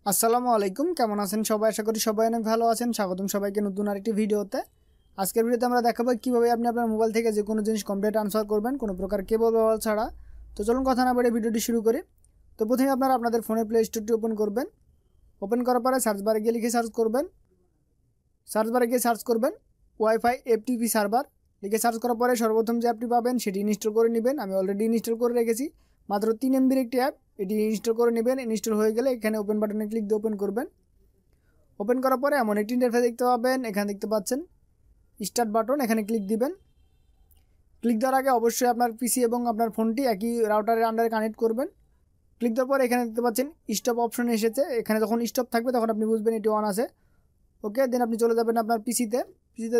আসসালামু আলাইকুম, কেমন আছেন সবাই? আশা করি সবাই অনেক ভালো আছেন। স্বাগতম সবাইকে নতুন আরেকটি ভিডিওতে। আজকের ভিডিওতে আমরা দেখাবো কীভাবে আপনি আপনার মোবাইল থেকে যে কোনো জিনিস কম্পিউটারে ট্রান্সফার করবেন কোনো প্রকার কেবল ব্যবহার ছাড়া। তো চলুন কথা না বলে ভিডিওটি শুরু করি। তো প্রথমে আপনারা আপনাদের ফোনের প্লে স্টোরটি ওপেন করবেন। ওপেন করার পরে সার্চ বারে গিয়ে লিখে সার্চ করবেন। সার্চ বারে গিয়ে সার্চ করবেন ওয়াইফাই এফটিপি সার্ভার লিখে সার্চ করার পরে সর্বপ্রথম যে অ্যাপটি পাবেন সেটি ইনস্টল করে নেবেন। আমি অলরেডি ইনস্টল করে রেখেছি, মাত্র 3 MBর একটি অ্যাপ। এটি ইনস্টল করে নেবেন। ইনস্টল হয়ে গেলে এখানে ওপেন বাটনে ক্লিক দিয়ে ওপেন করবেন। ওপেন করার পরে এমন একটি ইন্টারফেস দেখতে পাবেন। এখানে দেখতে পাচ্ছেন স্টার্ট বাটন, এখানে ক্লিক দিবেন। ক্লিক দেওয়ার আগে অবশ্যই আপনার পিসি এবং আপনার ফোনটি একই রাউটারের আন্ডারে কানেক্ট করবেন। ক্লিক দেওয়ার পরে এখানে দেখতে পাচ্ছেন স্টপ অপশন এসেছে। এখানে যখন স্টপ থাকবে তখন আপনি বুঝবেন এটি অন আছে। ওকে, দেন আপনি চলে যাবেন আপনার পিসিতে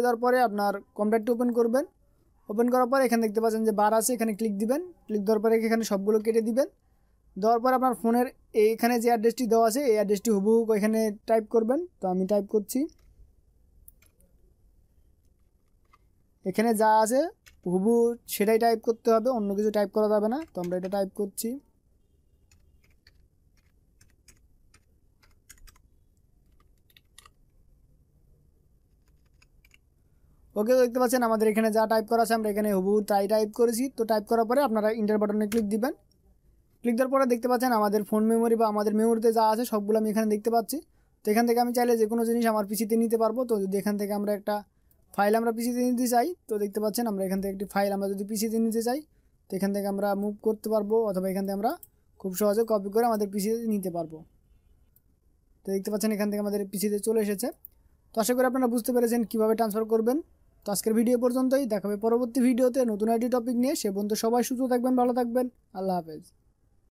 যাওয়ার পরে আপনার কম্পিউটারটি ওপেন করবেন। ওপেন করার পরে এখানে দেখতে পাচ্ছেন যে বার আছে, এখানে ক্লিক দিবেন। ক্লিক দেওয়ার পরে এখানে সবগুলো কেটে দিবেন। দেওয়ার পর আপনার ফোনের এইখানে যে অ্যাড্রেসটি দেওয়া আছে এই অ্যাড্রেসটি হুবহু এখানে টাইপ করবেন। তো আমি টাইপ করছি। এখানে যা আছে হুবহু সেটাই টাইপ করতে হবে, অন্য কিছু টাইপ করা যাবে না। তো আমরা এটা টাইপ করছি। ওকে, দেখতে পাচ্ছেন আমাদের এখানে যা টাইপ করা আছে আমরা এখানে হুবহু তাই টাইপ করেছি। তো টাইপ করার পরে আপনারা ইন্টার বাটনে ক্লিক দিবেন। ক্লিক দেওয়ার পরে দেখতে পাচ্ছেন আমাদের ফোন মেমোরি বা আমাদের মেমোরিতে যা আছে সবগুলো আমি এখানে দেখতে পাচ্ছি। তো এখান থেকে আমি চাইলে যে কোনো জিনিস আমার পিসিতে নিতে পারবো। তো যদি এখান থেকে আমরা একটা ফাইল আমরা পিসিতে নিতে চাই, তো দেখতে পাচ্ছেন আমরা এখান থেকে একটি ফাইল আমরা যদি পিসিতে নিতে চাই তো এখান থেকে আমরা মুভ করতে পারবো, অথবা এখান থেকে আমরা খুব সহজে কপি করে আমাদের পিসিতে নিতে পারবো। তো দেখতে পাচ্ছেন এখান থেকে আমাদের পিসিতে চলে এসেছে। তো আশা করি আপনারা বুঝতে পেরেছেন কীভাবে ট্রান্সফার করবেন। তো আজকের ভিডিও পর্যন্তই, দেখাবে পরবর্তী ভিডিওতে নতুন একটি টপিক নিয়ে। সে পর্যন্ত সবাই সুস্থ থাকবেন, ভালো থাকবেন। আল্লাহ হাফেজ।